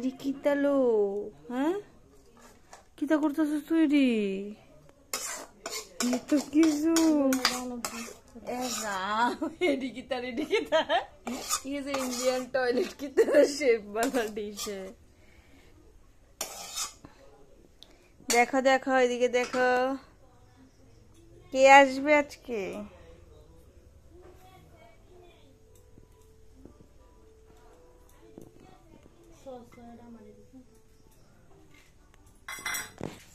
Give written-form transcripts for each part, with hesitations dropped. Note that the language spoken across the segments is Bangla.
এডি কিতালো হ্যাঁ কিতা করতেছিস তুই রে তো কিছু এডি কিতা ये जो इंडियन टॉयलेट की तरह शेप वाला डिश है देखो देखो এদিকে দেখো কে আসবে আজকে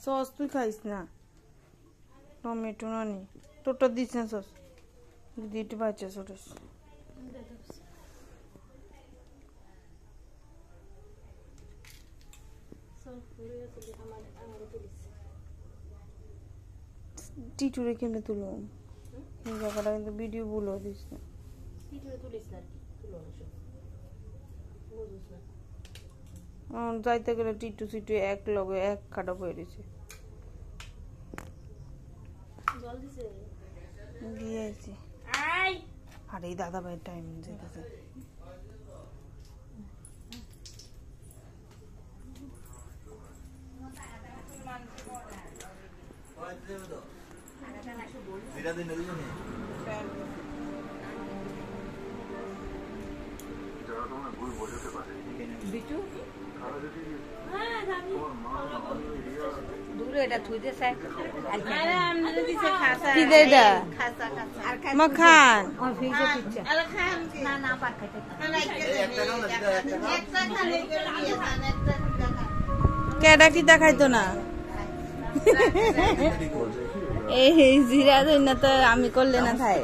সস তুই খাইস না টমেটো না নি তোটা দিস না সস দিতে বাচ্চা ছোটস টিটুরে কেমনে তুলো এই জায়গাটা কিন্তু ভিডিও বলো দিস না টিটুরে তুলিস না কি তুলো না সব বুঝছ না যাইতে গেলে টিটু সিটু এক লগে এক কাটা পড়েছে জল দিছে দিয়েছি আই আরে দাদা ভাই টাইম যেতেছে জিরা দিন দিল না যারা তোমরা ভুল বোঝাতে পারে বিটু হ্যাঁ জানি দূরে এটা থুই দে স্যার আরে আমনে দিছে খাসা কি দে দা খাসা খাসা আর খাই মাখান ও ফিজে পিচ্চা আরে খান না না পাক খাইতে একটা খালি কেডা কি দেখাইতো না এই জিরা দেন না তো আমি করলে না খাই